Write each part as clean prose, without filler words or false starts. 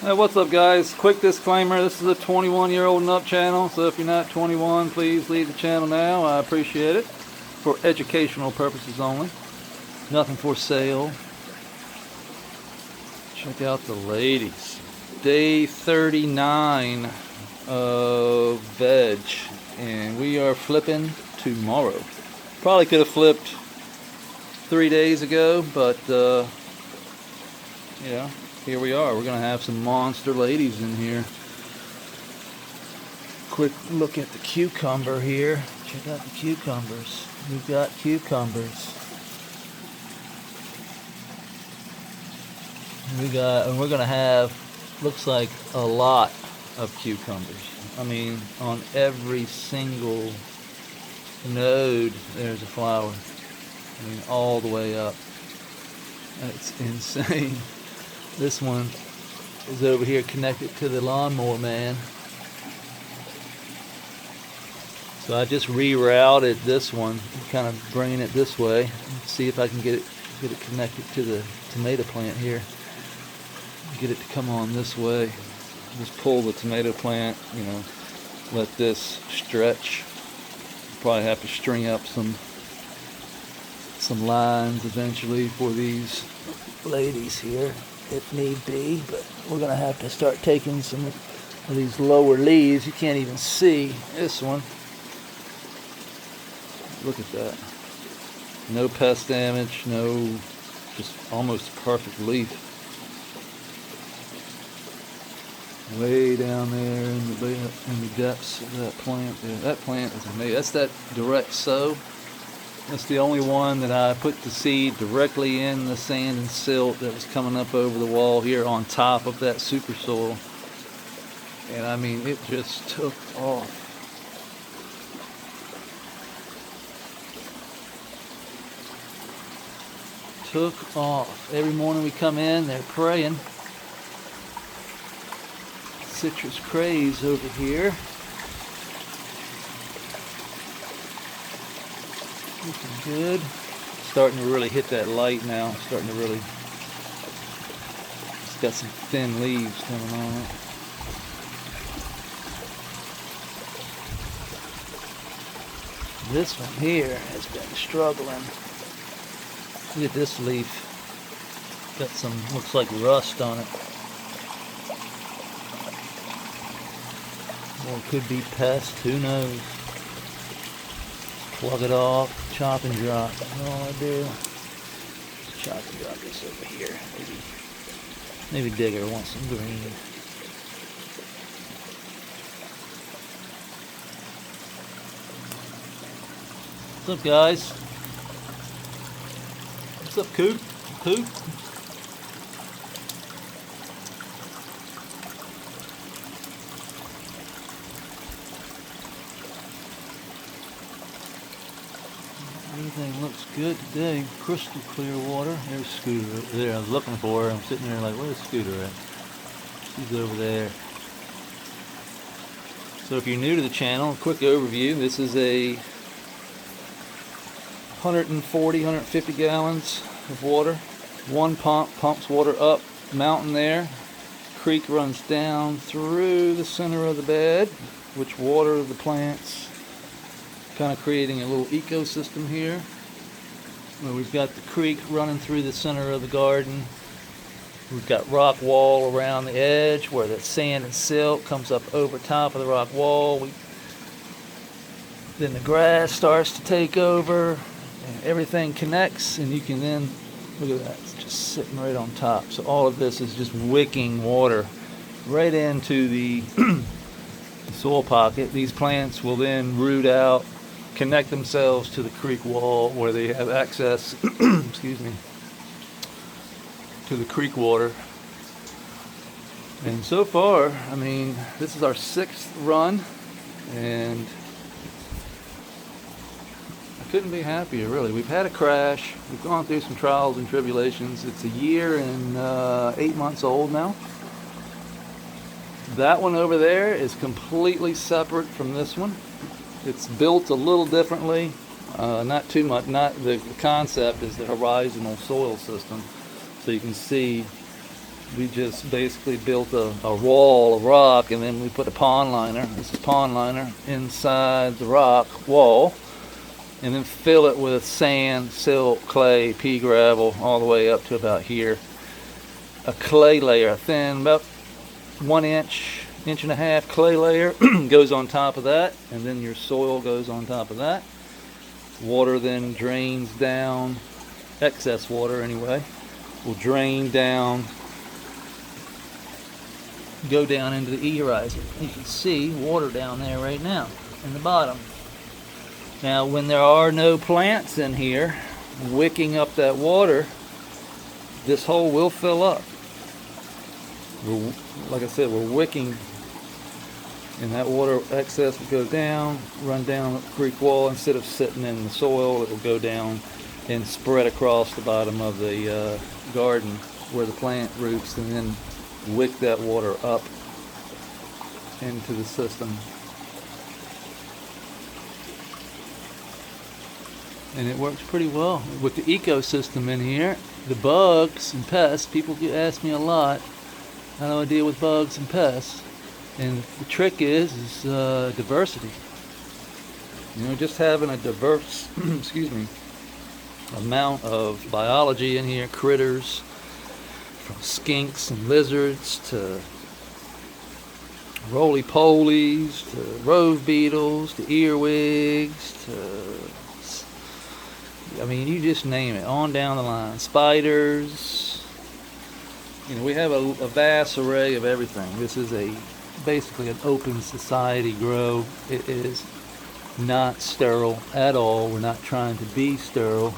What's up, guys? Quick disclaimer, this is a 21-year-old and up channel, so if you're not 21, please leave the channel now. I appreciate it. For educational purposes only. Nothing for sale. Check out the ladies. Day 39 of veg, and we are flipping tomorrow. Probably could have flipped 3 days ago, but yeah, here we are. We're gonna have some monster ladies in here. Quick look at the cucumber here. Check out the cucumbers. We've got cucumbers. And we're gonna have, looks like, a lot of cucumbers. I mean, on every single node there's a flower. I mean, all the way up. That's insane. This one is over here connected to the lawnmower man. So I just rerouted this one, kind of bringing it this way. See if I can get it connected to the tomato plant here. Get it to come on this way. Just pull the tomato plant, you know, let this stretch. Probably have to string up some lines eventually for these ladies here, if need be, but we're gonna have to start taking some of these lower leaves. You can't even see this one. Look at that. No pest damage, no, just almost perfect leaf. Way down there in the depths of that plant. Yeah, that plant is amazing. That's that direct sow. That's the only one that I put the seed directly in the sand and silt that was coming up over the wall here on top of that super soil. And I mean, it just took off. Took off. Every morning we come in, they're praying. Citrus craze over here. Looking good. Starting to really hit that light now. Starting to really. It's got some thin leaves coming on it. This one here has been struggling. Look at this leaf. Got some, looks like rust on it. Or it could be pest, who knows. Plug it off, chop and drop. That's all I do. Chop and drop this over here. Maybe Digger wants some green. What's up, guys? What's up, Coop? Coop? Everything looks good today. Crystal clear water. There's Scooter over there. I was looking for her. I'm sitting there like, where's Scooter at? She's over there. So if you're new to the channel, a quick overview. This is a 140, 150 gallons of water. One pump pumps water up mountain there. Creek runs down through the center of the bed, which water the plants. Kind of creating a little ecosystem here where we've got the creek running through the center of the garden. We've got rock wall around the edge where the sand and silt comes up over top of the rock wall. Then the grass starts to take over and everything connects, and you can then, look at that, it's just sitting right on top. So all of this is just wicking water right into the soil pocket. These plants will then root out, connect themselves to the creek wall where they have access excuse me, to the creek water. And so far, I mean, this is our 6th run, and I couldn't be happier, really. We've had a crash. We've gone through some trials and tribulations. It's a year and 8 months old now. That one over there is completely separate from this one. It's built a little differently, not too much. Not the concept is the horizontal soil system, so you can see We just basically built a wall of rock, and then we put a pond liner. This is pond liner inside the rock wall, and then fill it with sand, silt, clay, pea gravel, all the way up to about here. A clay layer, thin, about 1 inch, inch and a half clay layer goes on top of that, and then your soil goes on top of that. Water then drains down, excess water anyway, will drain down, go down into the E-riser. You can see water down there right now in the bottom. Now when there are no plants in here wicking up that water, this hole will fill up. Like I said, we're wicking, and that water excess will go down, run down the creek wall. Instead of sitting in the soil, it will go down and spread across the bottom of the garden where the plant roots, and then wick that water up into the system. And it works pretty well with the ecosystem in here. The bugs and pests, people do ask me a lot how do I deal with bugs and pests, and the trick is diversity. You know, just having a diverse amount of biology in here, critters, from skinks and lizards to roly-polies to rove beetles to earwigs to, I mean, you just name it, on down the line. Spiders. You know, we have a vast array of everything. This is basically an open society grow. It is not sterile at all. We're not trying to be sterile.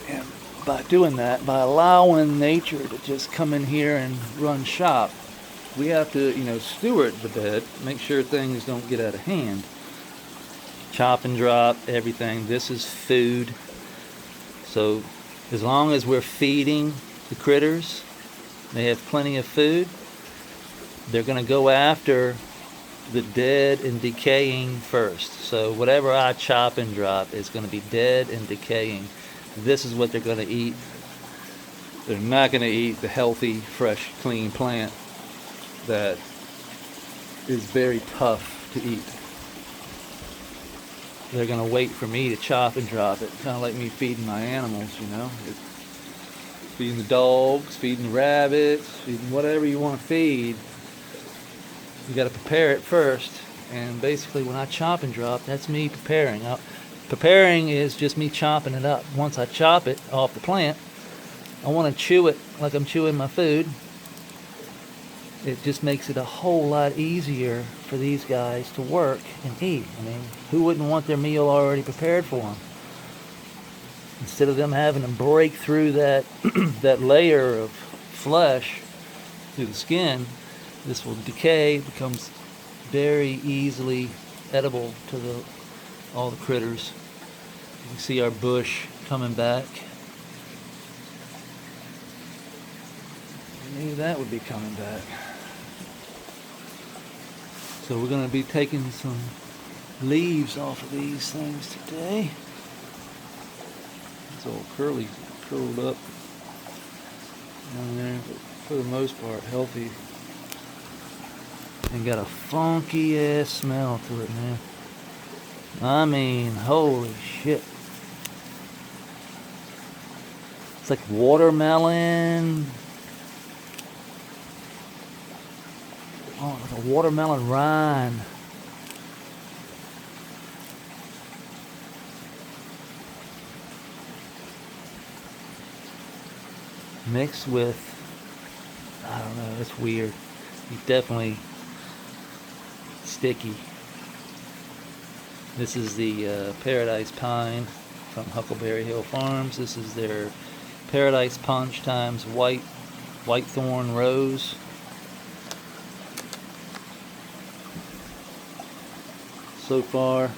And by doing that, by allowing nature to just come in here and run shop, we have to, you know, steward the bed, make sure things don't get out of hand. Chop and drop everything. This is food. So as long as we're feeding the critters, they have plenty of food, they're going to go after the dead and decaying first. So whatever I chop and drop is going to be dead and decaying. This is what they're going to eat. They're not going to eat the healthy, fresh, clean plant that is very tough to eat. They're going to wait for me to chop and drop it, kind of like me feeding my animals, you know. Feeding the dogs, feeding the rabbits, feeding whatever you want to feed. You got to prepare it first, and basically when I chop and drop, that's me preparing. Preparing is just me chopping it up. Once I chop it off the plant, I want to chew it like I'm chewing my food. It just makes it a whole lot easier for these guys to work and eat. I mean, who wouldn't want their meal already prepared for them? Instead of them having to break through that that layer of flesh through the skin, this will decay, becomes very easily edible to all the critters. You can see our bush coming back. Maybe that would be coming back. So we're going to be taking some leaves off of these things today. It's all curled up down there, but for the most part healthy. And got a funky ass smell to it, man. I mean, holy shit. It's like watermelon. Oh, like a watermelon rind. Mixed with, I don't know, it's weird. It's definitely sticky. This is the Paradise Pine from Huckleberry Hill Farms. This is their Paradise Punch times white thorn rose. So far,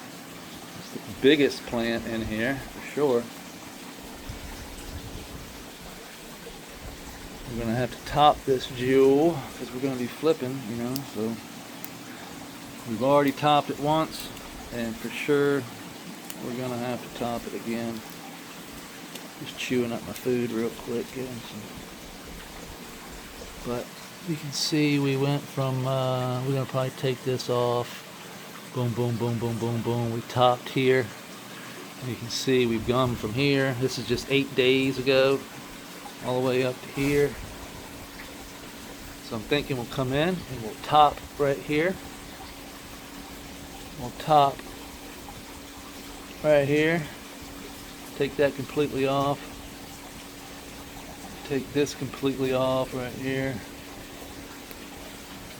it's the biggest plant in here for sure. We're gonna have to top this jewel because we're gonna be flipping, you know. So we've already topped it once, and for sure we're gonna have to top it again. Just chewing up my food real quick, getting some. But you can see we went from, we're gonna probably take this off. Boom, boom, boom, boom, boom, boom. We topped here. You can see we've gone from here. This is just 8 days ago, all the way up to here. So I'm thinking we'll come in and we'll top right here. We'll top right here. Take that completely off. Take this completely off right here.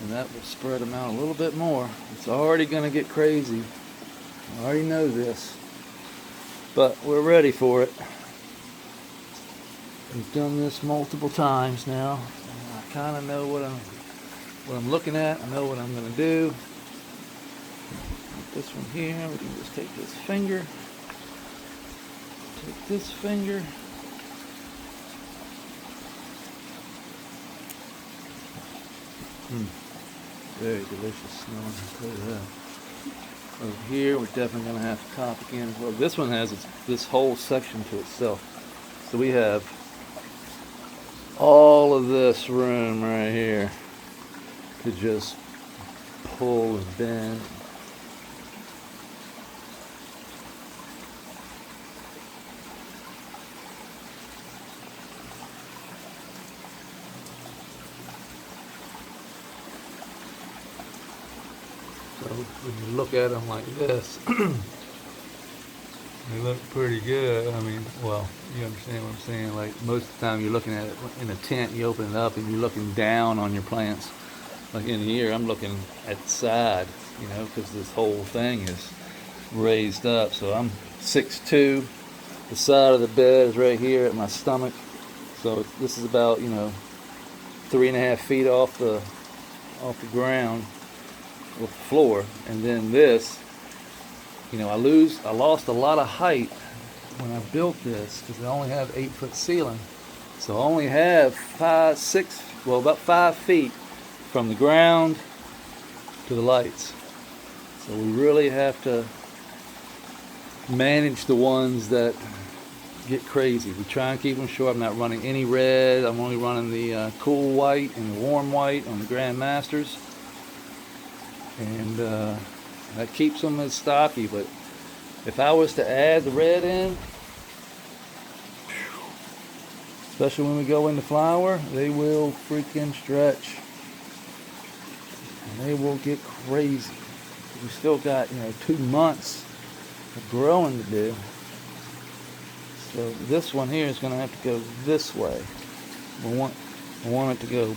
And that will spread them out a little bit more. It's already going to get crazy. I already know this. But we're ready for it. We've done this multiple times now. And I kind of know what I'm looking at. I know what I'm going to do. Put this one here. We can just take this finger. Take this finger. Very delicious smelling, I'll tell you that. Over here, we're definitely going to have to top again as well. This one has this whole section to itself. So we have all of this room right here to just pull and bend. So when you look at them like this, they look pretty good. I mean, well, you understand what I'm saying? Like most of the time you're looking at it in a tent, you open it up and you're looking down on your plants. Like in here, I'm looking at the side, you know, because this whole thing is raised up. So I'm 6'2". The side of the bed is right here at my stomach. So this is about, 3.5 feet off the ground. With the floor, and then this, I lost a lot of height when I built this because I only have 8-foot ceiling, so I only have about 5 feet from the ground to the lights. So we really have to manage the ones that get crazy. We try and keep them short. I'm not running any red. I'm only running the cool white and the warm white on the Grand Masters. And that keeps them as stocky, but if I was to add the red in, especially when we go into flower, they will freaking stretch. And they will get crazy. We still got, 2 months of growing to do. So this one here is going to have to go this way. I want it to go.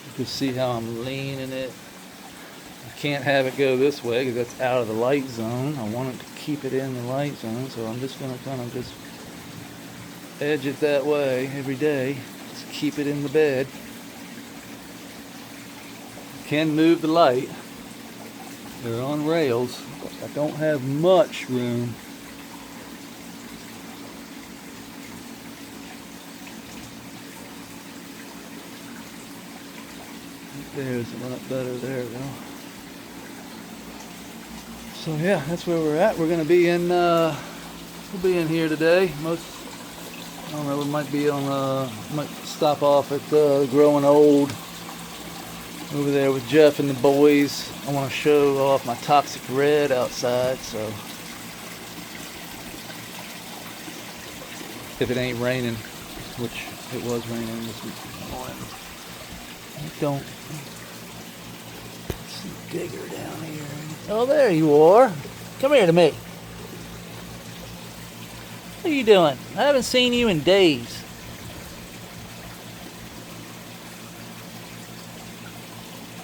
You can see how I'm leaning it. I can't have it go this way because that's out of the light zone. I want it to keep it in the light zone, so I'm just going to kind of just edge it that way every day. Just keep it in the bed. Can move the light. They're on rails. I don't have much room. There's a lot better. There we go. So yeah, that's where we're at. We're gonna be in. We'll be in here today. I don't know. We might be on. Might stop off at Growing Old over there with Jeff and the boys. I want to show off my toxic red outside. So if it ain't raining, which it was raining this morning. Don't see Digger down here. Oh, there you are. Come here to me. What are you doing? I haven't seen you in days.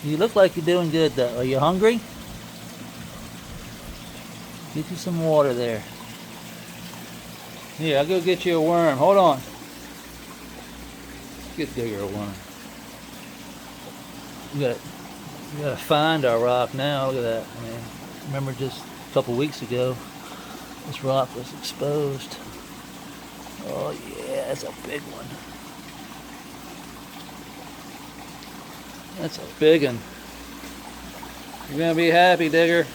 You look like you're doing good, though. Are you hungry? Get you some water there. Here, I'll go get you a worm. Hold on. Get Digger a worm. We gotta find our rock now. Look at that. I mean, remember just a couple weeks ago, this rock was exposed. Oh yeah, that's a big one. That's a big one. You're gonna be happy, Digger.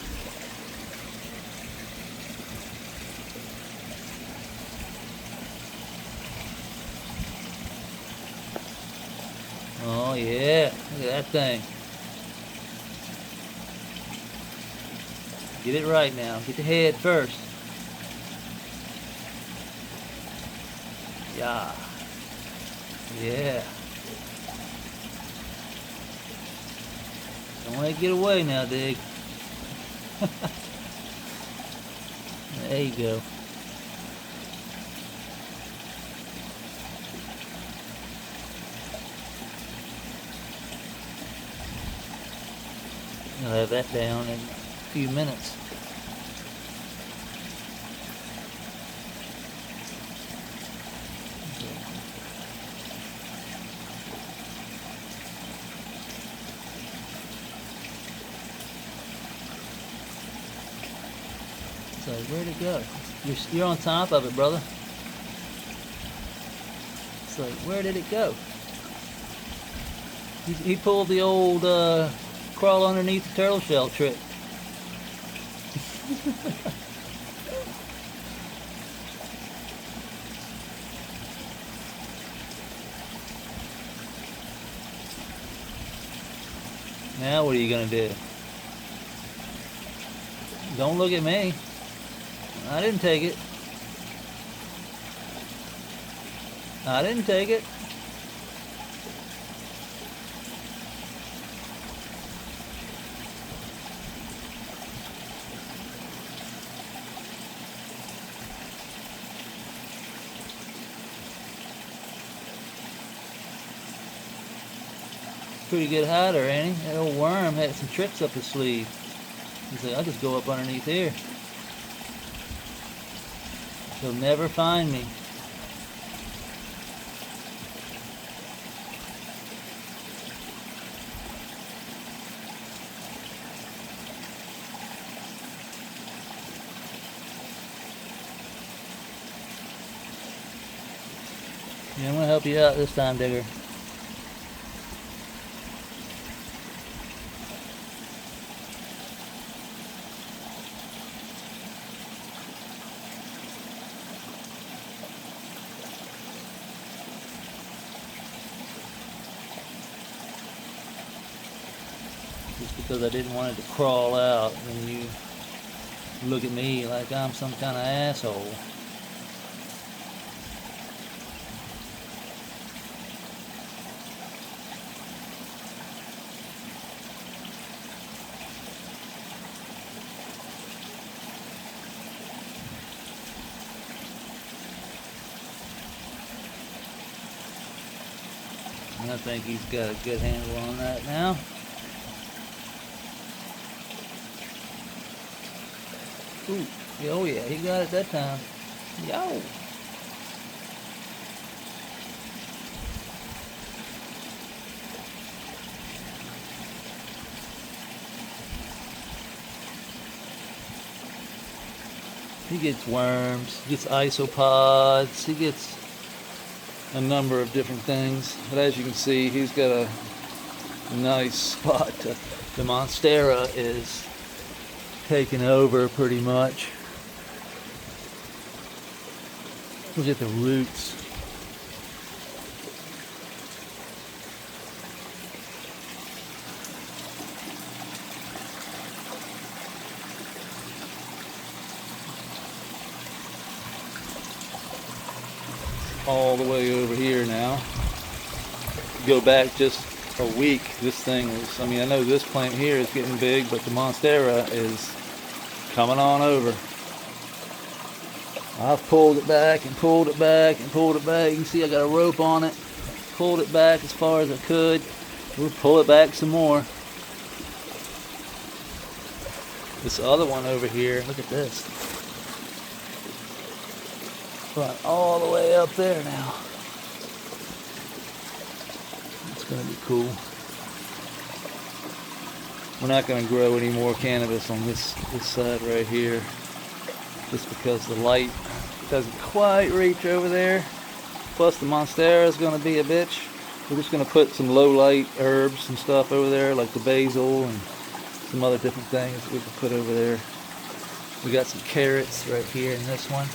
Oh yeah, look at that thing. Get it right now. Get the head first. Yeah. Yeah. Don't let it get away now, Dig. There you go. I'll have that down in a few minutes. So where'd it go? You're on top of it, brother. So where did it go? He pulled the old crawl underneath the turtle shell trick. Now what are you gonna do? Don't look at me. I didn't take it. I didn't take it. Pretty good hider, ain't he? That old worm had some tricks up his sleeve. He's like, I'll just go up underneath here. He'll never find me. Yeah, I'm gonna help you out this time, Digger. Just because I didn't want it to crawl out, and you look at me like I'm some kind of asshole. And I think he's got a good handle on that now. Ooh, oh yeah, he got it that time. Yo! He gets worms, he gets isopods, he gets a number of different things. But as you can see, he's got a nice spot. The Monstera is taken over pretty much. Look at the roots. All the way over here now. Go back just a week, this thing was, I mean, I know this plant here is getting big, but the Monstera is coming on over. I've pulled it back and pulled it back and pulled it back. You can see I got a rope on it. Pulled it back as far as I could. We'll pull it back some more. This other one over here, look at this. Run all the way up there now. It's going to be cool. We're not going to grow any more cannabis on this side right here, just because the light doesn't quite reach over there. Plus the Monstera is going to be a bitch. We're just going to put some low light herbs and stuff over there, like the basil and some other different things that we can put over there. We got some carrots right here in this one.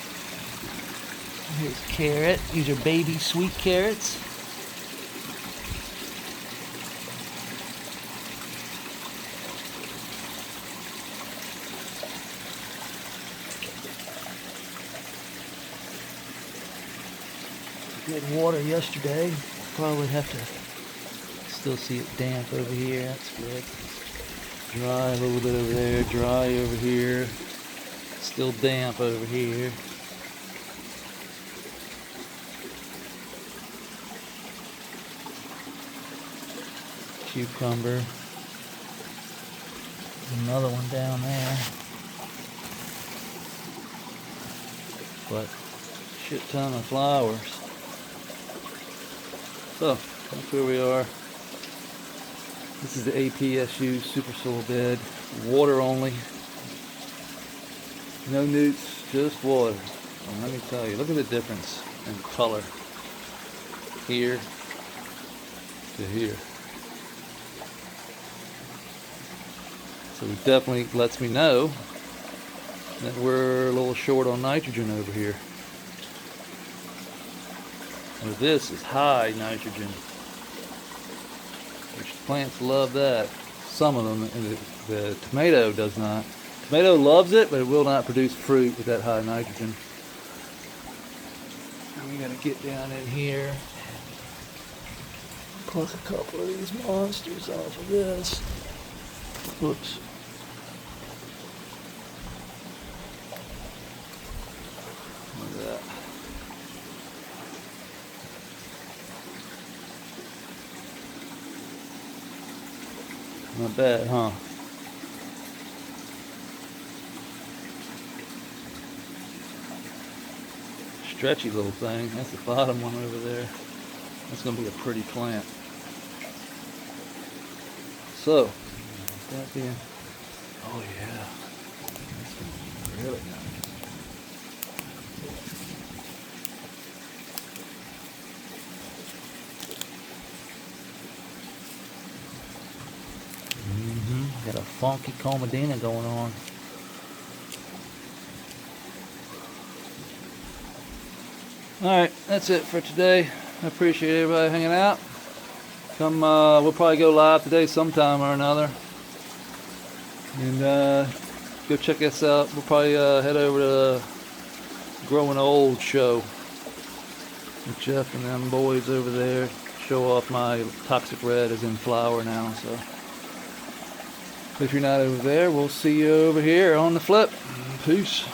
Here's carrot. These are baby sweet carrots. Good water yesterday. Probably have to still see it damp over here. That's good. Dry a little bit over there. Dry over here. Still damp over here. Cucumber. Another one down there. But shit ton of flowers. So that's where we are. This is the APSU super soil bed. Water only. No newts, just water. And let me tell you, look at the difference in color here to here. So it definitely lets me know that we're a little short on nitrogen over here. Well, this is high nitrogen, which plants love that. Some of them, the tomato does not. Tomato loves it, but it will not produce fruit with that high nitrogen. And we gotta get down in here, pluck a couple of these monsters off of this. Whoops. Look at that. Not bad, huh? Stretchy little thing. That's the bottom one over there. That's going to be a pretty plant. So, that being, oh yeah, that's going to be really nice. Got a funky comedina going on. Alright, that's it for today. I appreciate everybody hanging out. Come, we'll probably go live today sometime or another. And go check us out. We'll probably head over to the Growing Old show with Jeff and them boys over there. Show off my toxic red is in flower now. So if you're not over there, we'll see you over here on the flip. Peace.